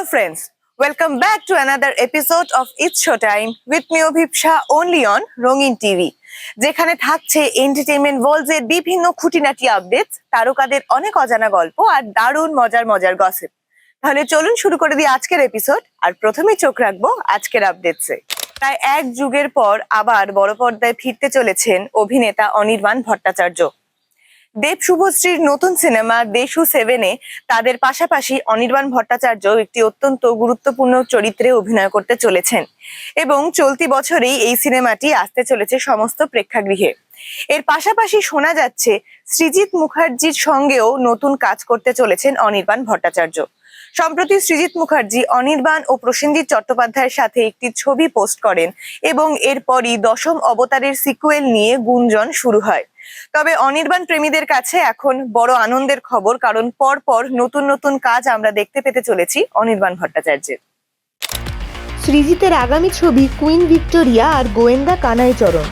friends, welcome back to another episode of It's Showtime with me Obhipsha only on Rongin TV. যেখানে থাকছে entertainment world's এর বিভিন্ন খুঁটিনাটি updates, তারকাদের অনেক অজানা গল্প আর দারুণ মজার গসিপ। তাহলে চলুন শুরু করে দিই আজকের এপিসোড। আর প্রথমেই চোখ রাখবো আজকের আপডেটসে। প্রায় এক যুগের পর আবার বড় পর্দায় ফিরতে চলেছেন অভিনেতা অনির্বাণ ভট্টাচার্য। দেব শুভশ্রীর নতুন সিনেমা দেশু 7-এ তাদের পাশাপাশি অনির্বাণ ভট্টাচার্য একটি অত্যন্ত গুরুত্বপূর্ণ চরিত্রে অভিনয় করতে চলেছেন এবং চলতি বছরেই এই সিনেমাটি আসতে চলেছে সমস্ত প্রেক্ষাগৃহে। এর পাশাপাশি শোনা যাচ্ছে সৃজিত মুখার্জির সঙ্গেও নতুন কাজ করতে চলেছেন অনির্বাণ ভট্টাচার্য। সম্প্রতি সৃজিত মুখার্জি অনির্বাণ ও প্রসেনজিৎ চট্টোপাধ্যায়ের সাথে একটি ছবি পোস্ট করেন এবং এরপরই দশম অবতারের সিকুয়েল নিয়ে গুঞ্জন শুরু হয়। তবে অনির্বাণ প্রেমীদের কাছে এখন বড় আনন্দের খবর, কারণ পরপর নতুন কাজ আমরা দেখতে পেতে চলেছি অনির্বাণ ভট্টাচার্যের। সৃজিতের আগামী ছবি কুইন ভিক্টোরিয়া আর গোয়েন্দা কানাইচরণ।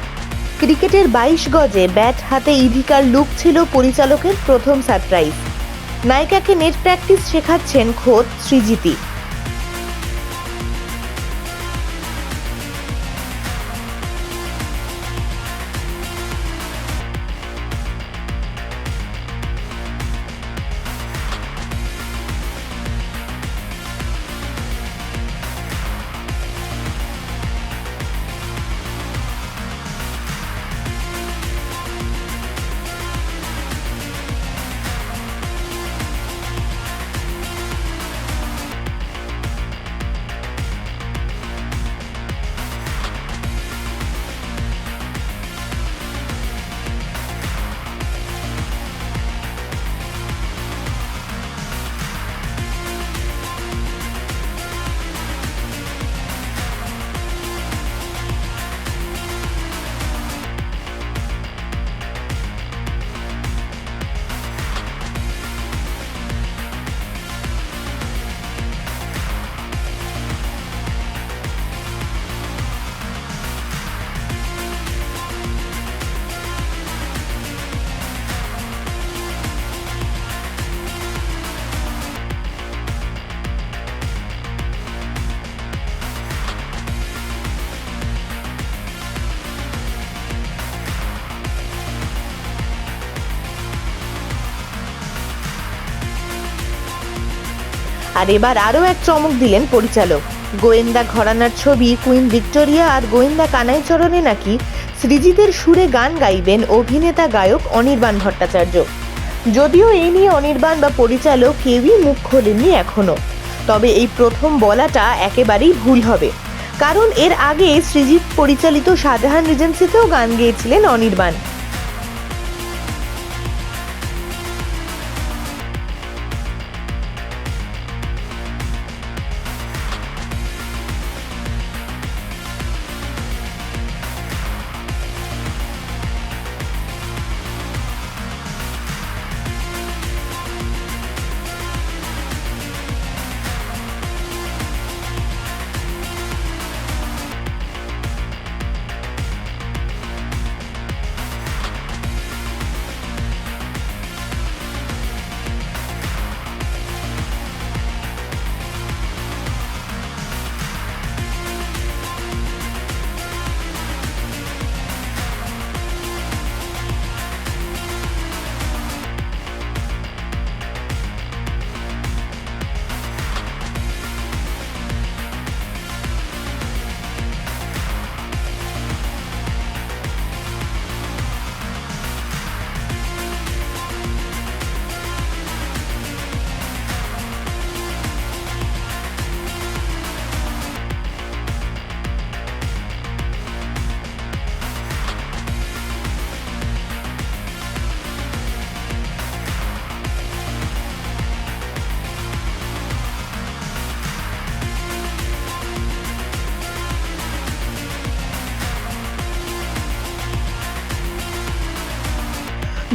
ক্রিকেটের 22 গজে ব্যাট হাতে ইধিকার লুক ছিল পরিচালকের প্রথম সারপ্রাইজ। নায়িকাকে নেট প্র্যাকটিস শেখাচ্ছেন খোদ সৃজিতই। আর এবার আরও এক চমক দিলেন পরিচালক। গোয়েন্দা ঘরানার ছবি কুইন ভিক্টোরিয়া আর গোয়েন্দা কানাইচরণে নাকি সৃজিতের সুরে গান গাইবেন অভিনেতা গায়ক অনির্বাণ ভট্টাচার্য। যদিও এই নিয়ে অনির্বাণ বা পরিচালক কেউই মুখ খোলেননি এখনো, তবে এই প্রথম বলাটা একেবারেই ভুল হবে, কারণ এর আগে সৃজিত পরিচালিত শাহজাহান রিজেন্সিতেও গান গেয়েছিলেন অনির্বাণ।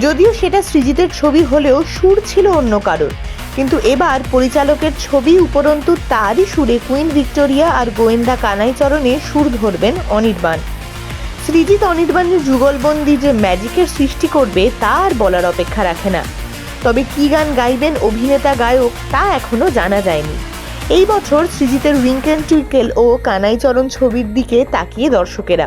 যদিও সেটা সৃজিতের ছবি হলেও সুর ছিল অন্য কারোর, কিন্তু এবার পরিচালকের ছবি উপরন্তু তারই সুরে কুইন ভিক্টোরিয়া আর গোয়েন্দা কানাইচরণে সুর ধরবেন অনির্বাণ। সৃজিত অনির্বাণের যুগলবন্দি যে ম্যাজিকের সৃষ্টি করবে তা আর বলার অপেক্ষা রাখে না। তবে কি গান গাইবেন অভিনেতা গায়ক তা এখনো জানা যায়নি। এই বছর সৃজিতের উইঙ্কেল টুইকেল ও কানাইচরণ ছবির দিকে তাকিয়ে দর্শকেরা।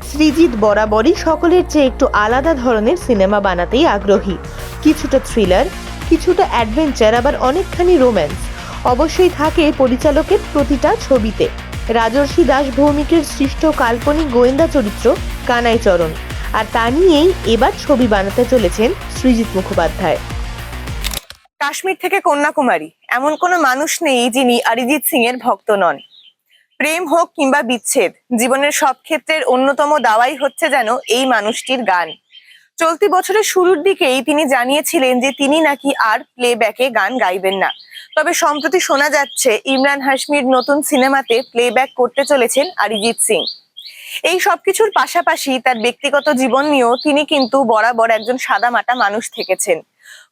সৃজিত বরাবরই সকলের চেয়ে একটু আলাদা ধরনের সিনেমা বানাতেই আগ্রহী। কিছুটা থ্রিলার, কিছুটা অ্যাডভেঞ্চার, আবার অনেকখানি রোম্যান্স অবশ্যই থাকে পরিচালকের প্রতিটা ছবিতে। রাজর্ষি দাস ভৌমিকের সৃষ্ট কাল্পনিক গোয়েন্দা চরিত্র কানাইচরণ, আর তা নিয়েই এবার ছবি বানাতে চলেছেন সৃজিত মুখোপাধ্যায়। কাশ্মীর থেকে কন্যাকুমারী এমন কোনো মানুষ নেই যিনি অরিজিৎ সিং এর ভক্ত নন। প্রেম হোক কিংবা বিচ্ছেদ, জীবনের সব ক্ষেত্রের অন্যতম দাওয়াই হচ্ছে যেন এই মানুষটির গান। চলতি বছরের শুরুর দিকেই তিনি জানিয়েছিলেন যে তিনি নাকি আর প্লেব্যাকে গান গাইবেন না। তবে সম্প্রতি শোনা যাচ্ছে ইমরান হাশমির নতুন সিনেমাতে প্লেব্যাক করতে চলেছেন অরিজিৎ সিং। এই সবকিছুর পাশাপাশি তার ব্যক্তিগত জীবন নিয়েও তিনি কিন্তু বরাবর একজন সাদামাটা মানুষ থেকেছেন।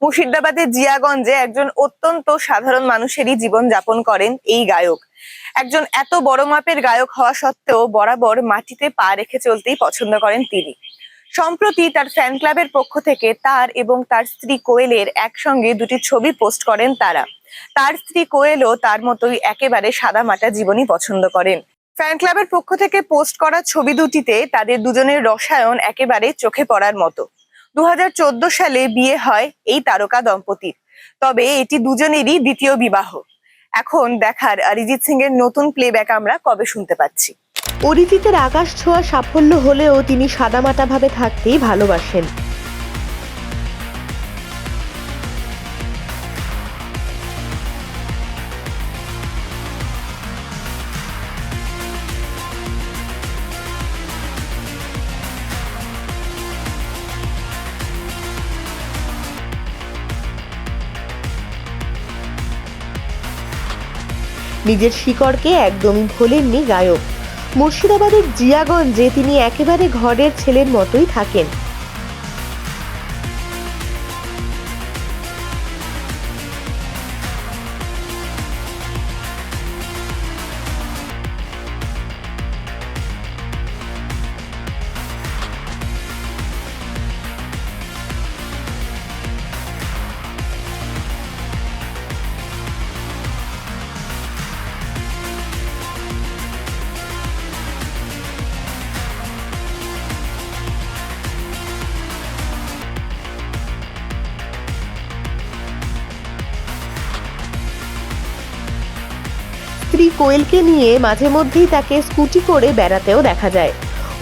মুর্শিদাবাদের জিয়াগঞ্জে একজন অত্যন্ত সাধারণ মানুষেরই জীবন যাপন করেন এই গায়ক। একজন এত বড় মাপের গায়ক হওয়া সত্ত্বেও বরাবর মাটিতে পা রেখে চলতেই পছন্দ করেন তিনি। সম্প্রতি তার ফ্যান ক্লাবের পক্ষ থেকে তার এবং তার স্ত্রী কোয়েলের একসঙ্গে দুটি ছবি পোস্ট করেন তারা। তার স্ত্রী কোয়েলও তার মতোই একেবারে সাদামাটা জীবনই পছন্দ করেন। ফ্যান ক্লাবের পক্ষ থেকে পোস্ট করা ছবি দুটিতে তাদের দুজনের রসায়ন একেবারে চোখে পড়ার মতো। 2014 সালে বিয়ে হয় এই তারকা দম্পতির। তবে এটি দুজনেরই দ্বিতীয় বিবাহ। এখন দেখার অরিজিৎ সিং এর নতুন প্লেব্যাক আমরা কবে শুনতে পাচ্ছি। অরিজিতের আকাশ ছোঁয়া সাফল্য হলেও তিনি সাদামাটা ভাবে থাকতেই ভালোবাসেন। নিজের শিকড়কে একদমই ভোলেননি গায়ক। মুর্শিদাবাদের জিয়াগঞ্জে তিনি একেবারে ঘরের ছেলের মতোই থাকেন। স্ত্রী কোয়েলকে নিয়ে মাঝে মধ্যেই তাকে স্কুটি করে বেড়াতেও দেখা যায়।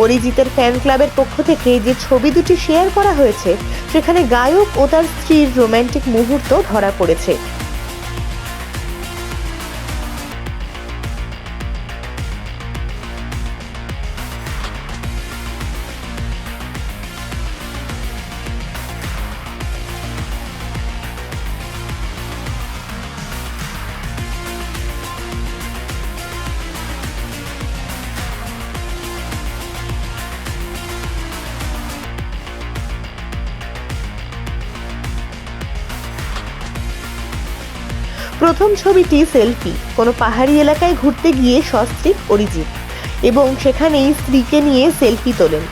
অরিজিতের ফ্যান ক্লাবের পক্ষ থেকে যে ছবি দুটি শেয়ার করা হয়েছে সেখানে গায়ক ও তার স্ত্রীর রোমান্টিক মুহূর্ত ধরা পড়েছে। প্রথম ছবিটি সেলফি, কোনো পাহাড়ি এলাকায় ঘুরতে গিয়ে সস্ত্রীক অরিজিৎ এবং সেখানেই স্ত্রীকে নিয়ে সেলফি তোলেন।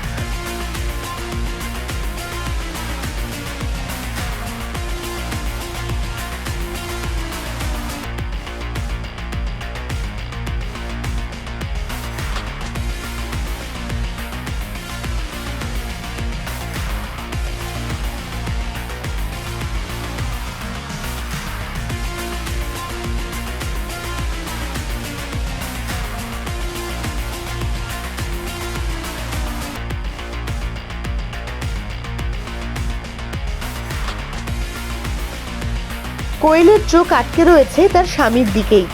কোয়েলের চোখ আটকে রয়েছে তার স্বামীর দিকেই।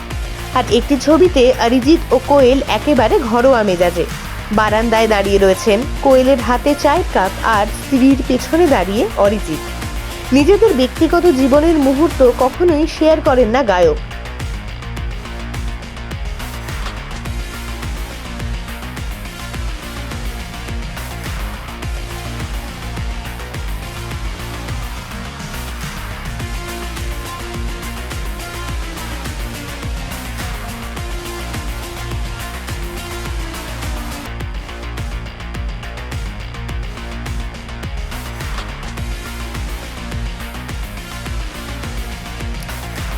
আর একটি ছবিতে অরিজিৎ ও কোয়েল একেবারে ঘরোয়া মেজাজে বারান্দায় দাঁড়িয়ে রয়েছেন। কোয়েলের হাতে চায়ের কাপ আর স্ত্রীর পেছনে দাঁড়িয়ে অরিজিৎ। নিজেদের ব্যক্তিগত জীবনের মুহূর্ত কখনোই শেয়ার করেন না গায়ক।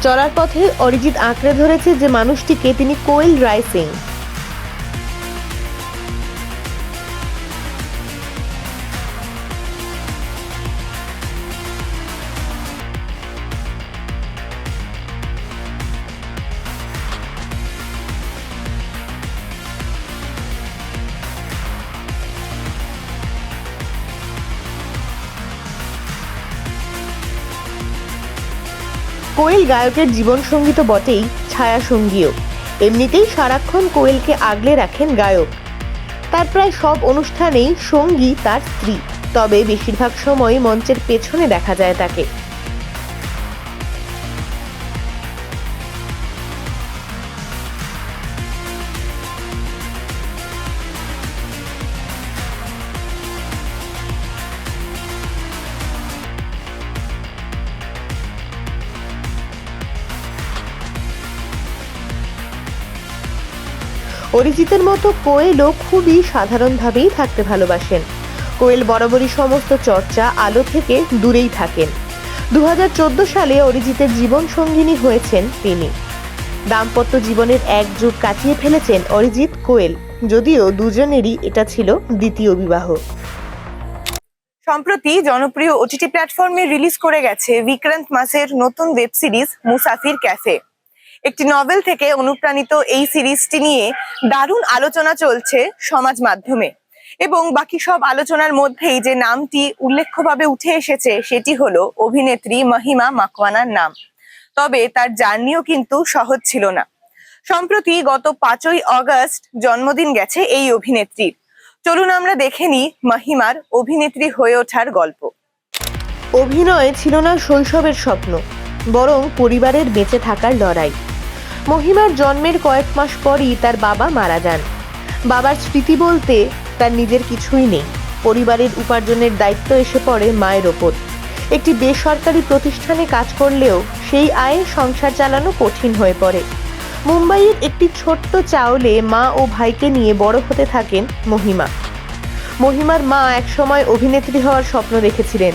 চলার পথে অরিজিৎ আঁকড়ে ধরেছে যে মানুষটিকে, তিনি কোয়েল রায় সিং। কোয়েল গায়কের জীবনসঙ্গী তো বটেই, ছায়া সঙ্গীও। এমনিতেই সারাক্ষণ কোয়েলকে আগলে রাখেন গায়ক। তার প্রায় সব অনুষ্ঠানেই সঙ্গী তার স্ত্রী, তবে বেশিরভাগ সময় মঞ্চের পেছনে দেখা যায় তাকে। অরিজিতের মতো কোয়েলও খুবই সাধারণভাবেই থাকতে ভালোবাসেন। কোয়েল বরাবরই সমস্ত চর্চা, আলো থেকে দূরেই থাকেন। 2014 সালে অরিজিতের জীবন সঙ্গিনী হয়েছেন তিনি। দাম্পত্য জীবনের এক যুগ কাটিয়ে ফেলেছেন অরিজিৎ কোয়েল, যদিও দুজনেরই এটা ছিল দ্বিতীয় বিবাহ। সম্প্রতি জনপ্রিয় ওটিটি প্ল্যাটফর্মে রিলিজ করে গেছে বিক্রান্ত মাসের নতুন ওয়েব সিরিজ মুসাফির ক্যাফে। একটি নভেল থেকে অনুপ্রাণিত এই সিরিজটি নিয়ে দারুণ আলোচনা চলছে সমাজ মাধ্যমে, এবং বাকি সব আলোচনার মধ্যেই যে নামটি উল্লেখ্যভাবে উঠে এসেছে সেটি হলো অভিনেত্রী মহিমা মাকওয়ানার নাম। তবে তার জার্নিও কিন্তু সহজ ছিল না। সম্প্রতি গত 5ই অগস্ট জন্মদিন গেছে এই অভিনেত্রীর। চলুন আমরা দেখে নিই মহিমার অভিনেত্রী হয়ে ওঠার গল্প। অভিনয় ছিল না শৈশবের স্বপ্ন, বরং পরিবারের বেঁচে থাকার লড়াই। মহিমার জন্মের কয়েক মাস পরই তার বাবা মারা যান। বাবার স্মৃতি বলতে তার নিজের কিছুই নেই। পরিবারের উপার্জনের দায়িত্ব এসে পড়ে মায়ের ওপর। একটি বেসরকারি প্রতিষ্ঠানে কাজ করলেও সেই আয়ে সংসার চালানো কঠিন হয়ে পড়ে। মুম্বাইয়ের একটি ছোট্ট চাউলে মা ও ভাইকে নিয়ে বড় হতে থাকেন মহিমা। মহিমার মা একসময় অভিনেত্রী হওয়ার স্বপ্ন দেখেছিলেন।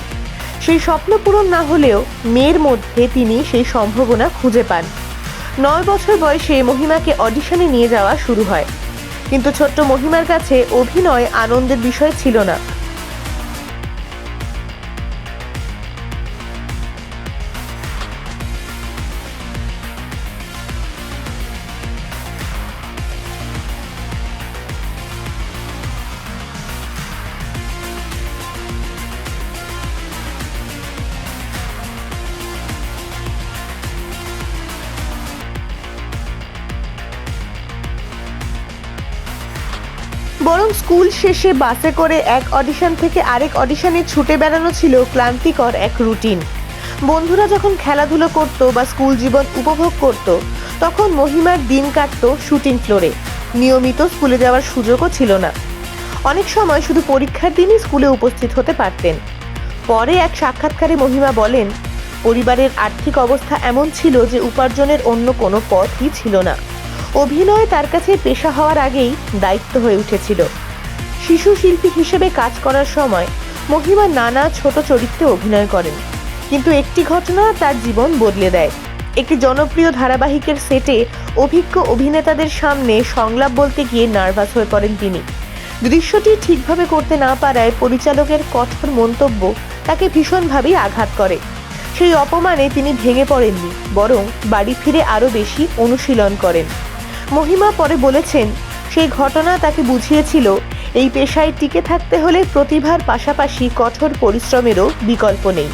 সেই স্বপ্ন পূরণ না হলেও মেয়ের মধ্যে তিনি সেই সম্ভাবনা খুঁজে পান। 9 বছর বয়সে মহিমাকে অডিশনে নিয়ে যাওয়া শুরু হয়, কিন্তু ছোট্ট মহিমার কাছে অভিনয় আনন্দের বিষয় ছিল না। বরং স্কুল শেষে বাসে করে এক অডিশন থেকে আরেক অডিশনে ছুটে বেড়ানো ছিল ক্লান্তিকর এক রুটিন। বন্ধুরা যখন খেলাধুলো করত বা স্কুল জীবন উপভোগ করত, তখন মহিমার দিন কাটতো শুটিং ফ্লোরে। নিয়মিত স্কুলে যাওয়ার সুযোগও ছিল না। অনেক সময় শুধু পরীক্ষার দিনই স্কুলে উপস্থিত হতে পারতেন। পরে এক সাক্ষাৎকারে মহিমা বলেন, পরিবারের আর্থিক অবস্থা এমন ছিল যে উপার্জনের অন্য কোনো পথই ছিল না। অভিনয় তার কাছে পেশা হওয়ার আগেই দায়িত্ব হয়ে উঠেছিল। শিশু শিল্পী হিসেবে কাজ করার সময় মহিমা নানা ছোট চরিত্রে অভিনয় করেন, কিন্তু একটি ঘটনা তার জীবন বদলে দেয়। একটি জনপ্রিয় ধারাবাহিকের সেটে অভিজ্ঞ অভিনেতাদের সামনে সংলাপ বলতে গিয়ে নার্ভাস হয়ে পড়েন তিনি। দৃশ্যটি ঠিকভাবে করতে না পারায় পরিচালকের কঠোর মন্তব্য তাকে ভীষণভাবেই আঘাত করে। সেই অপমানে তিনি ভেঙে পড়েননি, বরং বাড়ি ফিরে আরো বেশি অনুশীলন করেন। মহিমা পরে বলেছেন, সেই ঘটনা তাকে বুঝিয়েছিল এই পেশায় টিকে থাকতে হলে প্রতিভার পাশাপাশি কঠোর পরিশ্রমেরও বিকল্প নেই।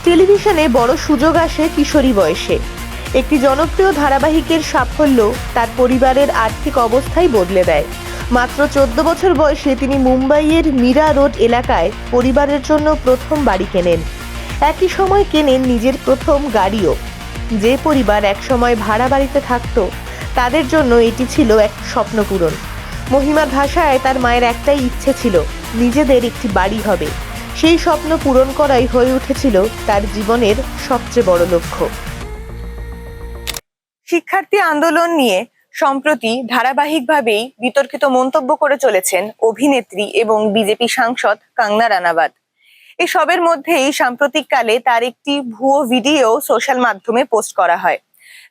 টেলিভিশনে বড় সুযোগ আসে কিশোরী বয়সে। একটি জনপ্রিয় ধারাবাহিকের সাফল্য তার পরিবারের আর্থিক অবস্থাই বদলে দেয়। মাত্র 14 বছর বয়সে তিনি মুম্বাইয়ের মীরা রোড এলাকায় পরিবারের জন্য প্রথম বাড়ি কেনেন। একই সময় কেনেন নিজের প্রথম গাড়িও। যে পরিবার একসময় ভাড়া বাড়িতে থাকতো তাদের জন্য এটি ছিল এক স্বপ্ন পূরণ। মহিমার ভাষায় তার মায়ের একটাই ইচ্ছে ছিল, নিজেদের একটি বাড়ি হবে। সেই স্বপ্ন পূরণ করাই হয়ে উঠেছিল তার জীবনের সবচেয়ে বড় লক্ষ্য। শিক্ষার্থী আন্দোলন নিয়ে সম্প্রতি ধারাবাহিকভাবেই বিতর্কিত মন্তব্য করে চলেছেন অভিনেত্রী এবং বিজেপি সাংসদ কঙ্গনা রানাওয়াত। এই সবের মধ্যেই সাম্প্রতিককালে তার একটি ভুয়ো ভিডিও সোশ্যাল মাধ্যমে পোস্ট করা হয়,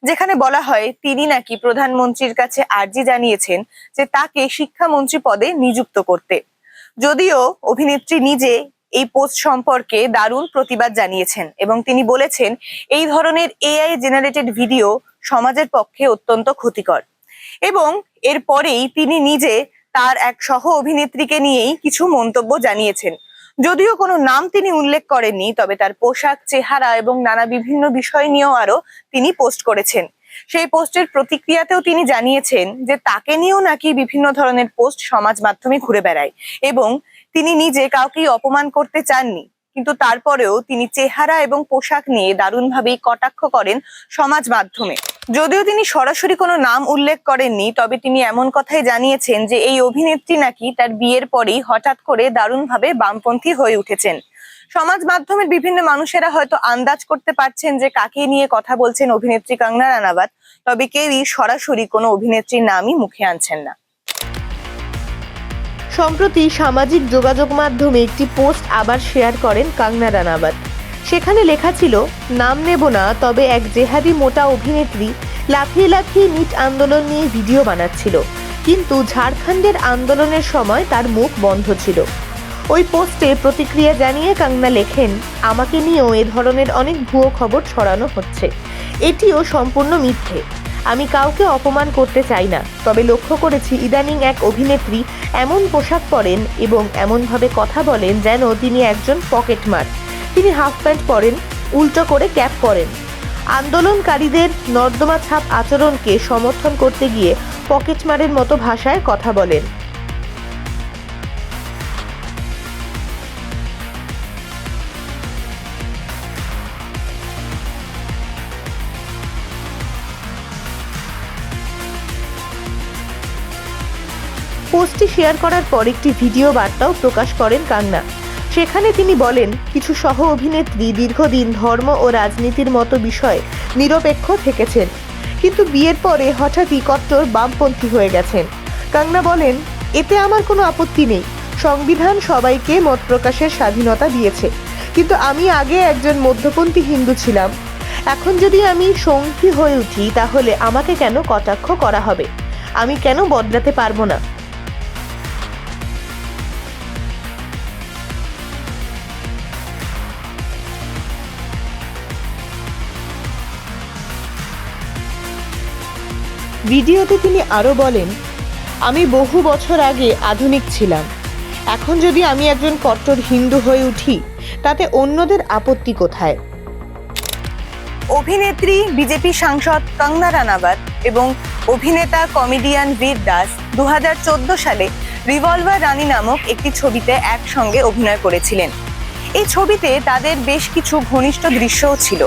যেখানে বলা হয় তিনি নাকি প্রধানমন্ত্রীর কাছে আর্জি জানিয়েছেন যে তাকে শিক্ষামন্ত্রী পদে নিযুক্ত করতে। যদিও অভিনেত্রী নিজে এই পোস্ট সম্পর্কে দারুণ প্রতিবাদ জানিয়েছেন এবং তিনি বলেছেন এই ধরনের এআই জেনারেটেড ভিডিও সমাজের পক্ষে অত্যন্ত ক্ষতিকর। এবং এরপরেই তিনি নিজে তার এক সহ অভিনেত্রীকে নিয়েই কিছু মন্তব্য জানিয়েছেন। যদিও কোনো নাম তিনি উল্লেখ করেননি, তবে তার পোশাক, চেহারা এবং নানা বিভিন্ন বিষয় নিয়েও আরো তিনি পোস্ট করেছেন। সেই পোস্টের প্রতিক্রিয়াতেও তিনি জানিয়েছেন যে তাকে নিয়েও নাকি বিভিন্ন ধরনের পোস্ট সমাজ মাধ্যমে ঘুরে বেড়ায় এবং তিনি নিজে কাউকেই অপমান করতে চাননি, কিন্তু তারপরেও তিনি চেহারা এবং পোশাক নিয়ে দারুণভাবেই কটাক্ষ করেন সমাজ মাধ্যমে। যদিও তিনি সরাসরি কোনো নাম উল্লেখ করেননি, তবে তিনি এমন কথাই জানিয়েছেন যে এই অভিনেত্রী নাকি তার বিয়ের পরেই হঠাৎ করে দারুণভাবে বামপন্থী হয়ে উঠেছেন। সমাজ মাধ্যমের বিভিন্ন মানুষেরা হয়তো আন্দাজ করতে পারছেন যে কাকে নিয়ে কথা বলছেন অভিনেত্রী কঙ্গনা রানাওয়াত, তবে কেউই সরাসরি কোনো অভিনেত্রীর নামই মুখে আনছেন না। সম্প্রতি সামাজিক যোগাযোগ মাধ্যমে একটি পোস্ট আবার শেয়ার করেন কঙ্গনা রানাওয়াত। সেখানে লেখা ছিল, নাম নেব না, তবে এক জেহাদি মোটা অভিনেত্রী লাফিয়ে লাফিয়ে নিট আন্দোলন নিয়ে ভিডিও বানাচ্ছিল, কিন্তু ঝাড়খণ্ডের আন্দোলনের সময় তার মুখ বন্ধ ছিল। ওই পোস্টে প্রতিক্রিয়া জানিয়ে কঙ্গনা লেখেন, আমাকে নিয়েও এ ধরনের অনেক ভুয়ো খবর ছড়ানো হচ্ছে, এটিও সম্পূর্ণ মিথ্যে। আমি কাউকে অপমান করতে চাই না, তবে লক্ষ্য করেছি ইদানিং এক অভিনেত্রী এমন পোশাক পরেন এবং এমনভাবে কথা বলেন যেন তিনি একজন পকেটমার। তিনি হাফ প্যান্ট পরেন, উল্টো করে ক্যাপ পরেন। আন্দোলনকারীদের নর্দমা ছাপ আচরণকে সমর্থন করতে গিয়ে পকেটমারের মতো ভাষায় কথা বলেন। পোস্টটি শেয়ার করার পর একটি ভিডিও বার্তাও প্রকাশ করেন কঙ্গনা। সেখানে তিনি বলেন, কিছু সহ অভিনেত্রী দীর্ঘদিন ধর্ম ও রাজনীতির মতো বিষয়ে নিরপেক্ষ থেকেছেন, কিন্তু বিয়ের পরে হঠাৎই কট্টর বামপন্থী হয়ে গেছেন। কঙ্গনা বলেন, এতে আমার কোনো আপত্তি নেই, সংবিধান সবাইকে মত প্রকাশের স্বাধীনতা দিয়েছে, কিন্তু আমি আগে একজন মধ্যপন্থী হিন্দু ছিলাম। এখন যদি আমি সঙ্গী হয়ে উঠি তাহলে আমাকে কেন কটাক্ষ করা হবে? আমি কেন বদলাতে পারবো না? ভিডিওতে তিনি আরও বলেন, আমি বহু বছর আগে আধুনিক ছিলাম, এখন যদি আমি একজন কট্টর হিন্দু হয়ে উঠি তাতে অন্যদের আপত্তি কোথায়? অভিনেত্রী বিজেপি সাংসদ কঙ্গনা রানাওয়াত এবং অভিনেতা কমেডিয়ান বীর দাস 2014 সালে রিভলভার রানী নামক একটি ছবিতে একসঙ্গে অভিনয় করেছিলেন। এই ছবিতে তাদের বেশ কিছু ঘনিষ্ঠ দৃশ্যও ছিল।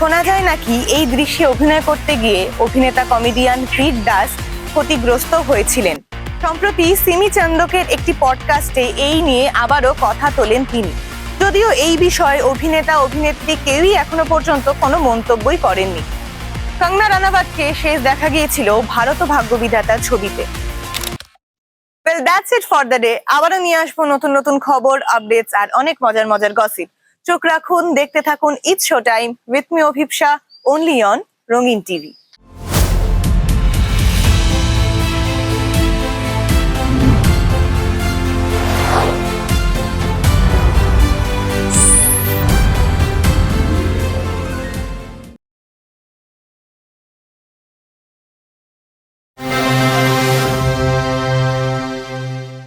শোনা যায় নাকি এই দৃশ্যে অভিনয় করতে গিয়ে অভিনেতা কমেডিয়ান বীর দাস ক্ষতিগ্রস্ত হয়েছিলেন। সম্প্রতি সিমি চন্দকের একটি পডকাস্টে এই নিয়ে আবারও কথা তোলেন তিনি। যদিও এই বিষয়ে অভিনেতা অভিনেত্রী কেউই এখনো পর্যন্ত কোনো মন্তব্যই করেননি। কঙ্গনা রানাওয়াতকে শেষ দেখা গিয়েছিল ভারত ভাগ্য বিধাতা ছবিতে। Well, that's it for the day. আবারও নিয়ে আসবো নতুন নতুন খবর, আপডেটস আর অনেক মজার মজার গসিপ। চোখ রাখুন, দেখতে থাকুন it's show time with me অভিপ্সা, only on রঙিন টিভি।